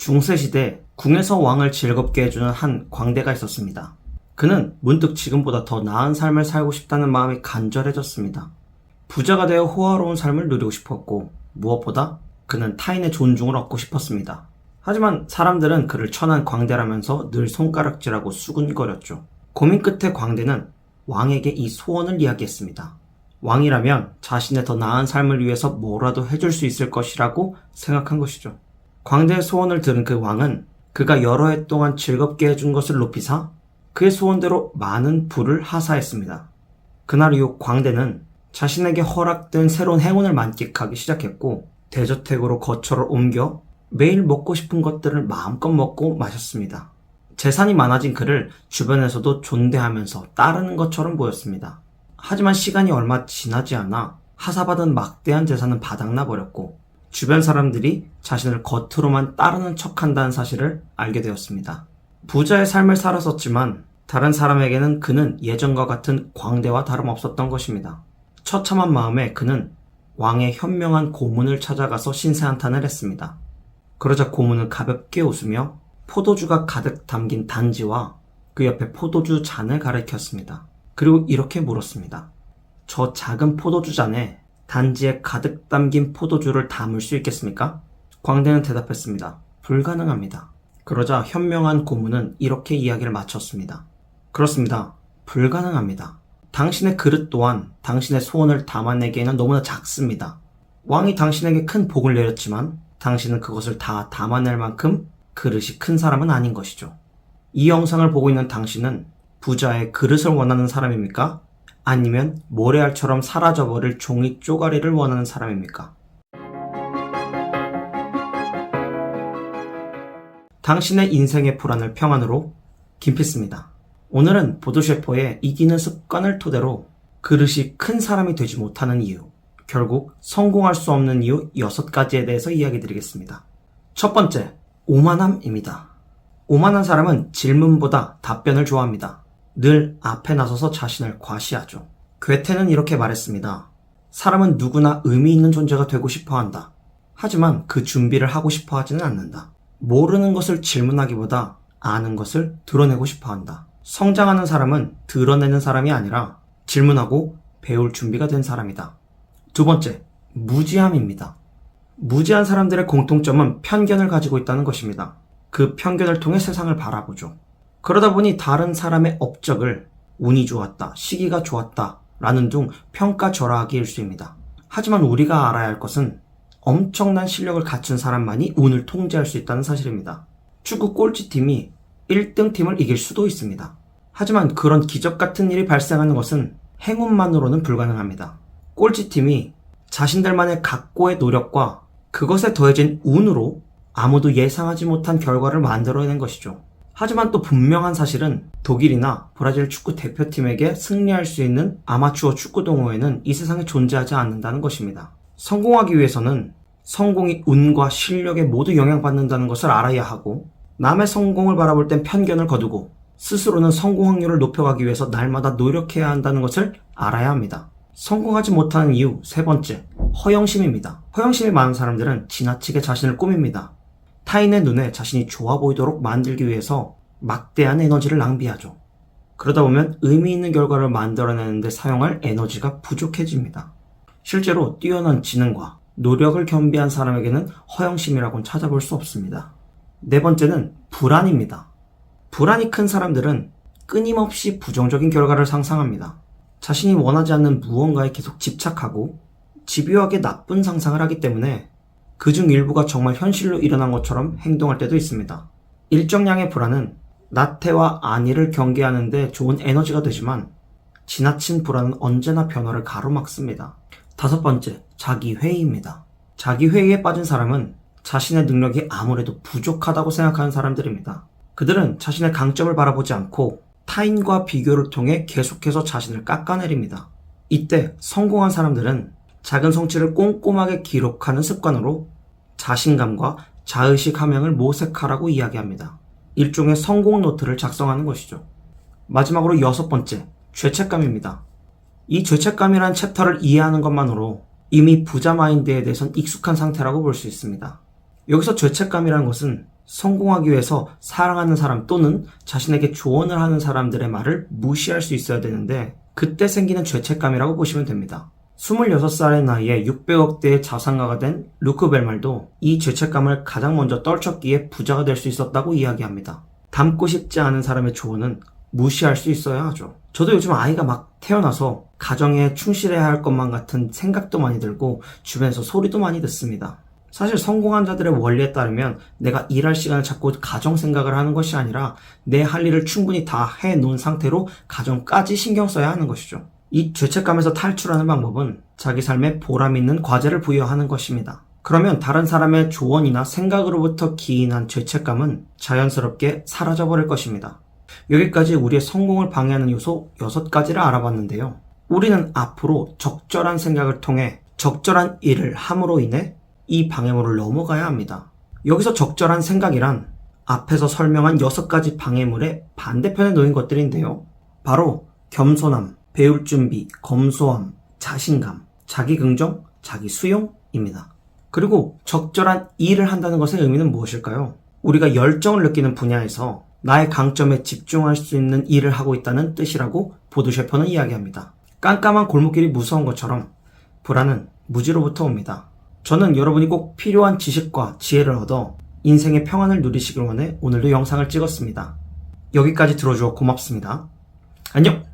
중세시대 궁에서 왕을 즐겁게 해주는 한 광대가 있었습니다. 그는 문득 지금보다 더 나은 삶을 살고 싶다는 마음이 간절해졌습니다. 부자가 되어 호화로운 삶을 누리고 싶었고 무엇보다 그는 타인의 존중을 얻고 싶었습니다. 하지만 사람들은 그를 천한 광대라면서 늘 손가락질하고 수군거렸죠. 고민 끝에 광대는 왕에게 이 소원을 이야기했습니다. 왕이라면 자신의 더 나은 삶을 위해서 뭐라도 해줄 수 있을 것이라고 생각한 것이죠. 광대의 소원을 들은 그 왕은 그가 여러 해 동안 즐겁게 해준 것을 높이사 그의 소원대로 많은 부를 하사했습니다. 그날 이후 광대는 자신에게 허락된 새로운 행운을 만끽하기 시작했고 대저택으로 거처를 옮겨 매일 먹고 싶은 것들을 마음껏 먹고 마셨습니다. 재산이 많아진 그를 주변에서도 존대하면서 따르는 것처럼 보였습니다. 하지만 시간이 얼마 지나지 않아 하사받은 막대한 재산은 바닥나 버렸고 주변 사람들이 자신을 겉으로만 따르는 척한다는 사실을 알게 되었습니다. 부자의 삶을 살았었지만 다른 사람에게는 그는 예전과 같은 광대와 다름없었던 것입니다. 처참한 마음에 그는 왕의 현명한 고문을 찾아가서 신세한탄을 했습니다. 그러자 고문은 가볍게 웃으며 포도주가 가득 담긴 단지와 그 옆에 포도주 잔을 가리켰습니다. 그리고 이렇게 물었습니다. 저 작은 포도주 잔에 단지에 가득 담긴 포도주를 담을 수 있겠습니까? 광대는 대답했습니다. 불가능합니다. 그러자 현명한 고문은 이렇게 이야기를 마쳤습니다. 그렇습니다. 불가능합니다. 당신의 그릇 또한 당신의 소원을 담아내기에는 너무나 작습니다. 왕이 당신에게 큰 복을 내렸지만 당신은 그것을 다 담아낼 만큼 그릇이 큰 사람은 아닌 것이죠. 이 영상을 보고 있는 당신은 부자의 그릇을 원하는 사람입니까? 아니면 모래알처럼 사라져버릴 종이 쪼가리를 원하는 사람입니까? 당신의 인생의 불안을 평안으로 김피스입니다. 오늘은 보드셰퍼의 이기는 습관을 토대로 그릇이 큰 사람이 되지 못하는 이유, 결국 성공할 수 없는 이유 6가지에 대해서 이야기 드리겠습니다. 첫 번째, 오만함입니다. 오만한 사람은 질문보다 답변을 좋아합니다. 늘 앞에 나서서 자신을 과시하죠. 괴테는 이렇게 말했습니다. 사람은 누구나 의미 있는 존재가 되고 싶어 한다. 하지만 그 준비를 하고 싶어 하지는 않는다. 모르는 것을 질문하기보다 아는 것을 드러내고 싶어 한다. 성장하는 사람은 드러내는 사람이 아니라 질문하고 배울 준비가 된 사람이다. 두 번째, 무지함입니다. 무지한 사람들의 공통점은 편견을 가지고 있다는 것입니다. 그 편견을 통해 세상을 바라보죠. 그러다 보니 다른 사람의 업적을 운이 좋았다, 시기가 좋았다 라는 등 평가절하하기 일쑤입니다. 하지만 우리가 알아야 할 것은 엄청난 실력을 갖춘 사람만이 운을 통제할 수 있다는 사실입니다. 축구 꼴찌팀이 1등 팀을 이길 수도 있습니다. 하지만 그런 기적 같은 일이 발생하는 것은 행운만으로는 불가능합니다. 꼴찌팀이 자신들만의 각고의 노력과 그것에 더해진 운으로 아무도 예상하지 못한 결과를 만들어낸 것이죠. 하지만 또 분명한 사실은 독일이나 브라질 축구 대표팀에게 승리할 수 있는 아마추어 축구 동호회는 이 세상에 존재하지 않는다는 것입니다. 성공하기 위해서는 성공이 운과 실력에 모두 영향받는다는 것을 알아야 하고 남의 성공을 바라볼 땐 편견을 거두고 스스로는 성공 확률을 높여가기 위해서 날마다 노력해야 한다는 것을 알아야 합니다. 성공하지 못하는 이유 세 번째, 허영심입니다. 허영심이 많은 사람들은 지나치게 자신을 꾸밉니다. 타인의 눈에 자신이 좋아 보이도록 만들기 위해서 막대한 에너지를 낭비하죠. 그러다 보면 의미 있는 결과를 만들어내는 데 사용할 에너지가 부족해집니다. 실제로 뛰어난 지능과 노력을 겸비한 사람에게는 허영심이라고는 찾아볼 수 없습니다. 네 번째는 불안입니다. 불안이 큰 사람들은 끊임없이 부정적인 결과를 상상합니다. 자신이 원하지 않는 무언가에 계속 집착하고 집요하게 나쁜 상상을 하기 때문에 그중 일부가 정말 현실로 일어난 것처럼 행동할 때도 있습니다. 일정량의 불안은 나태와 안위를 경계하는 데 좋은 에너지가 되지만 지나친 불안은 언제나 변화를 가로막습니다. 다섯 번째, 자기회의입니다. 자기회의에 빠진 사람은 자신의 능력이 아무래도 부족하다고 생각하는 사람들입니다. 그들은 자신의 강점을 바라보지 않고 타인과 비교를 통해 계속해서 자신을 깎아내립니다. 이때 성공한 사람들은 작은 성취를 꼼꼼하게 기록하는 습관으로 자신감과 자의식 함양을 모색하라고 이야기합니다. 일종의 성공 노트를 작성하는 것이죠. 마지막으로 6번째, 죄책감입니다. 이 죄책감이라는 챕터를 이해하는 것만으로 이미 부자 마인드에 대해선 익숙한 상태라고 볼 수 있습니다. 여기서 죄책감이라는 것은 성공하기 위해서 사랑하는 사람 또는 자신에게 조언을 하는 사람들의 말을 무시할 수 있어야 되는데 그때 생기는 죄책감이라고 보시면 됩니다. 26살의 나이에 600억대의 자산가가 된 루크 벨말도 이 죄책감을 가장 먼저 떨쳤기에 부자가 될 수 있었다고 이야기합니다. 닮고 싶지 않은 사람의 조언은 무시할 수 있어야 하죠. 저도 요즘 아이가 막 태어나서 가정에 충실해야 할 것만 같은 생각도 많이 들고 주변에서 소리도 많이 듣습니다. 사실 성공한 자들의 원리에 따르면 내가 일할 시간을 찾고 가정 생각을 하는 것이 아니라 내 할 일을 충분히 다 해놓은 상태로 가정까지 신경 써야 하는 것이죠. 이 죄책감에서 탈출하는 방법은 자기 삶에 보람 있는 과제를 부여하는 것입니다. 그러면 다른 사람의 조언이나 생각으로부터 기인한 죄책감은 자연스럽게 사라져버릴 것입니다. 여기까지 우리의 성공을 방해하는 요소 6가지를 알아봤는데요. 우리는 앞으로 적절한 생각을 통해 적절한 일을 함으로 인해 이 방해물을 넘어가야 합니다. 여기서 적절한 생각이란 앞에서 설명한 6가지 방해물의 반대편에 놓인 것들인데요. 바로 겸손함, 배울 준비, 검소함, 자신감, 자기긍정, 자기수용입니다. 그리고 적절한 일을 한다는 것의 의미는 무엇일까요? 우리가 열정을 느끼는 분야에서 나의 강점에 집중할 수 있는 일을 하고 있다는 뜻이라고 보드 셰퍼는 이야기합니다. 깜깜한 골목길이 무서운 것처럼 불안은 무지로부터 옵니다. 저는 여러분이 꼭 필요한 지식과 지혜를 얻어 인생의 평안을 누리시길 원해 오늘도 영상을 찍었습니다. 여기까지 들어주어 고맙습니다. 안녕!